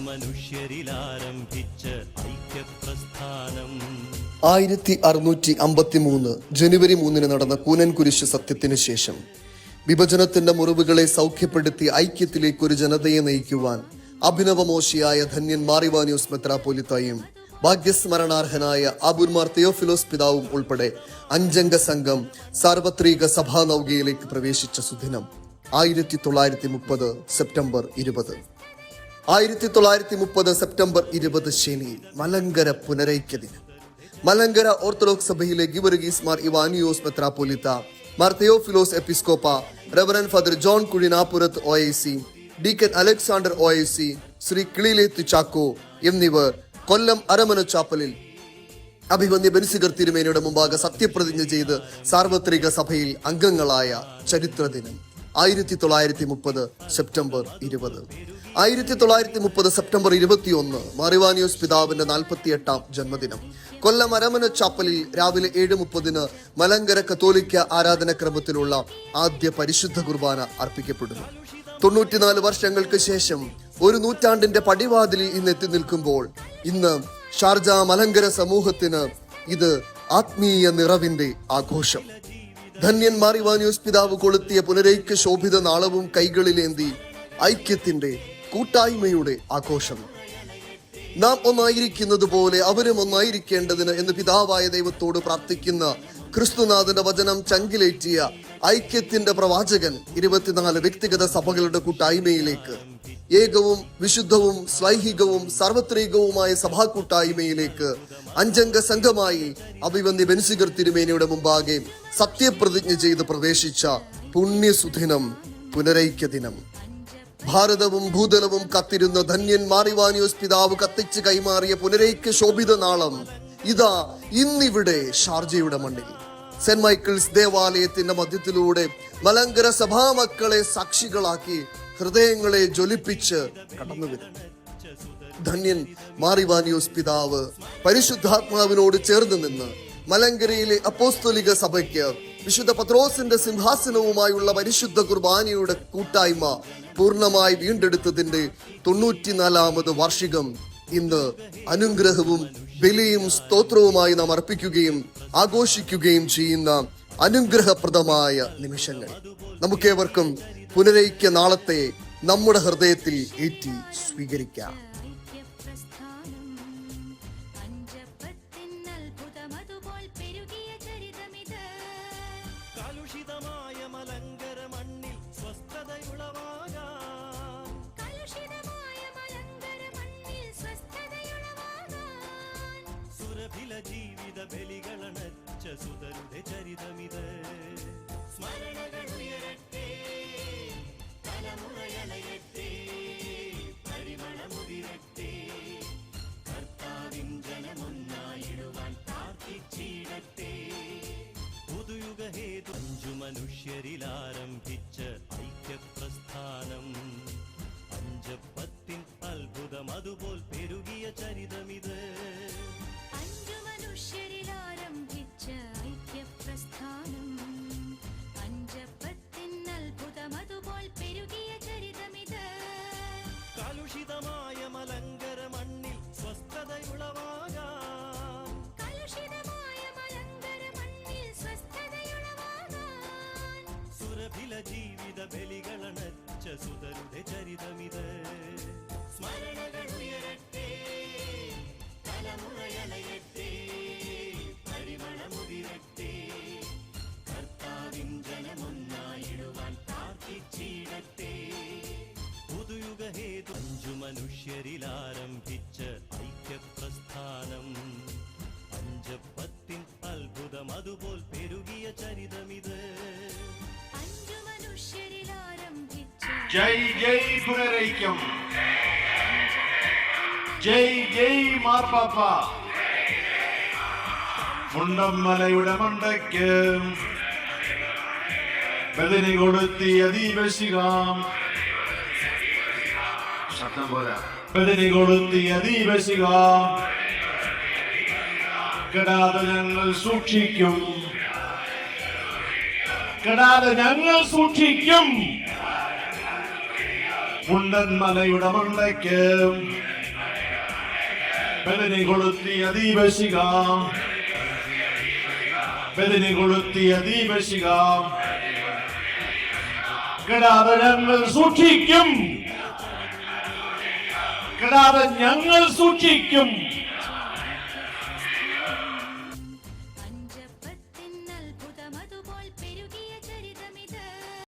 മനുഷ്യരിലാരംഭിച്ച ഐക്യപ്രസ്ഥാനം 1653 ജനുവരി 3 നടന്ന കൂനൻ കുരിശ് സത്യത്തിന് ശേഷം വിഭജനത്തിന്റെ മുറിവുകളെ സൗഖ്യപ്പെടുത്തി ഐക്യത്തിലേക്ക് ഒരു ജനതയെ നയിക്കുവാൻ അഭിനവമോശിയായ ധന്യൻ മാർ ഇവാനിയോസ് മെത്രാപ്പോലിത്തായും ഭാഗ്യസ്മരണാർഹനായ അബൂന്മാർ തിയോഫിലോസ് പിതാവും ഉൾപ്പെടെ 5 അംഗ സംഘം സാർവത്രിക സഭാ നൗകയിലേക്ക് പ്രവേശിച്ച സുദിനം 1930 സെപ്റ്റംബർ 20. 1930 സെപ്റ്റംബർ 20 ശനി, മലങ്കര പുനരൈക്യ ദിനം. മലങ്കര ഓർത്തഡോക്സ് സഭയിലെ ഗിവർഗീസ് മാർ ഇവാനിയോസ് മെത്രാപ്പോലിത്ത, മാർ തിയോഫിലോസ് എപ്പിസ്കോപ്പ, reverend father John Kuzhinapurath OIC, deacon Alexander OIC, Shri Kilileth Chacko എന്നിവർ കൊല്ലം അരമന ചാപ്പലിൽ അഭിവന്യ ബെൻസിഗർ തിരുമേനിയുടെ മുമ്പാകെ സത്യപ്രതിജ്ഞ ചെയ്ത് സാർവത്രിക സഭയിൽ അംഗങ്ങളായ ചരിത്ര ദിനം 1930 സെപ്റ്റംബർ 20. 1930 സെപ്റ്റംബർ 21 മാർ ഇവാനിയോസ് പിതാവിന്റെ 48ാം ജന്മദിനം. കൊല്ലം അരമന ചാപ്പലിൽ രാവിലെ 7:30 മലങ്കര കത്തോലിക്ക ആരാധനക്രമത്തിലുള്ള ആദ്യ പരിശുദ്ധ കുർബാന അർപ്പിക്കപ്പെടുന്നു. 94 വർഷങ്ങൾക്ക് ശേഷം ഒരു നൂറ്റാണ്ടിന്റെ പടിവാതിലിൽ ഇന്ന് എത്തി നിൽക്കുമ്പോൾ ഇന്ന് ഷാർജ മലങ്കര സമൂഹത്തിന് ഇത് ആത്മീയ നിറവിന്റെ ആഘോഷം. ധന്യൻ മാർ ഇവാനിയോസ് പിതാവ് കൊളുത്തിയ പുനരൈക്യ ശോഭിത നാളവും കൈകളിലേന്തി ഐക്യത്തിന്റെ കൂട്ടായ്മയുടെ ആഘോഷം. നാം ഒന്നായിരിക്കുന്നത് പോലെ അവരും ഒന്നായിരിക്കേണ്ടതിന് എന്ന് പിതാവായ ദൈവത്തോട് പ്രാർത്ഥിക്കുന്ന ക്രിസ്തുനാഥന്റെ വചനം ചങ്കിലേറ്റിയ ഐക്യത്തിന്റെ പ്രവാചകൻ 24 വ്യക്തിഗത സഭകളുടെ കൂട്ടായ്മയിലേക്ക്, ഏകവും വിശുദ്ധവും സ്വൈഹികവും സാർവത്രികവുമായ സഭാ കൂട്ടായ്മയിലേക്ക് 5 അംഗ സംഘമായി അഭിവന്യ ബെൻസിഗർ തിരുമേനിയുടെ മുമ്പാകെ സത്യപ്രതിജ്ഞ ചെയ്ത് പ്രവേശിച്ച പുണ്യസുദിനം, പുനരൈക്യ ദിനം. ഭാരതവും ഭൂതലവും കത്തിരുന്ന ധന്യൻ മാർ ഇവാനിയോസ് പിതാവ് കത്തിച്ച് കൈമാറിയ പുനരൈക്യ ശോഭിത നാളം ഇതാ ഇന്നിവിടെ ഷാർജയുടെ മണ്ണിൽ സെന്റ് മൈക്കിൾസ് ദേവാലയത്തിന്റെ മധ്യത്തിലൂടെ മലങ്കര സഭാമക്കളെ സാക്ഷികളാക്കി ഹൃദയങ്ങളെ ജ്വലിപ്പിച്ച് കടന്നുവരും. ധന്യൻ മാർ ഇവാനിയോസ് പിതാവ് പരിശുദ്ധാത്മാവിനോട് ചേർന്ന് നിന്ന് മലങ്കരയിലെ അപ്പോസ്തോലിക സഭയ്ക്ക് വിശുദ്ധ പത്രോസിന്റെ സിംഹാസനവുമായുള്ള പരിശുദ്ധ കുർബാനയുടെ കൂട്ടായ്മ പൂർണ്ണമായി വീണ്ടെടുത്തതിന്റെ 94ാമത് വാർഷികം ഇന്ന് അനുഗ്രഹവും ബലിയും സ്തോത്രവുമായി നാം അർപ്പിക്കുകയും ആഘോഷിക്കുകയും ചെയ്യുന്ന അനുഗ്രഹപ്രദമായ നിമിഷങ്ങൾ. നമുക്കേവർക്കും പുനരൈക്യ നാളത്തെ നമ്മുടെ ഹൃദയത്തിൽ ഏറ്റി സ്വീകരിക്കാം. കലുഷിതമായ മലങ്കര മണ്ണിൽ സുരഭില ജീവിത ബലികളണച്ച സുതരുടെ ചരിതമിത്. സ്മരണകൾ ഉയരട്ടെ, തലമുറയണയട്ടെ, പരിമളമുതിരട്ടെ, കർത്താവിൻ ജനമൊന്നായിടുവാൻ പ്രാർത്ഥിച്ചിടട്ടെ. പുതുയുഗഹേതു 5 മനുഷ്യരിലാരംഭിച്ച ഐക്യപ്രസ്ഥാനം, പഞ്ചപ്പത്തിൻ അത്ഭുതം അതുപോൽ പെരുകിയ ചരിതമിത്. 5 മനുഷ്യരിലാരംഭിച്ച ഐക്യപ്രസ്ഥാനം, പഞ്ചപ്പത്തിൻ അത്ഭുതം അതുപോൽ പെരുകിയ ചരിതമിത്. കലുഷിതമായ മലങ്കര മണ്ണിൽ സ്വസ്ഥതയുളവാകാൻ, കലുഷിതമായ മലങ്കര മണ്ണിൽ സ്വസ്ഥതയുളവാകാൻ, സുരഭില ജീവിത ബലികളണച്ച സുതരുടെ ചരിതമിത്. സ്മരണകൾ ഉയരട്ടെ, തലമുറയണയട്ടെ, പരിമളമുതിരട്ടെ, കർത്താവിൻ ജനമൊന്നായിടുവാൻ പ്രാർത്ഥിച്ചിടട്ടെ. പുതുയുഗഹേതു 5 മനുഷ്യരിലാരംഭിച്ച ഐക്യപ്രസ്ഥാനം, പഞ്ചപ്പത്തിൻ അത്ഭുതം അതുപോൽ പെരുകിയ ചരിതമിത്. 5 മനുഷ്യരിലാരംഭിച്ച ജയ് ജയ് പുനരൈക്യം, ജയ് ജയ് മാർപ്പാപ്പ. മുണ്ടമ്മലയുടെ മണ്ടയ്ക്ക് ബദനി കൊടുത്തിയ ദീപശിഖാം, ശബ്ദം പോരാ, ബദനി കൊടുത്തിയ ദീപശിഖാം കെടാതെ ഞങ്ങൾ സൂക്ഷിക്കും, കെടാതെ ഞങ്ങൾ സൂക്ഷിക്കും. മുണ്ടന്മലയുടെ മണ്ടയ്ക്ക് ബദനി കൊളുത്തിയ ദീപശിഖ ബദനി കൊളുത്തിയ ദീപശിഖ കെടാതെ ഞങ്ങൾ സൂക്ഷിക്കും കെടാതെ ഞങ്ങൾ സൂക്ഷിക്കും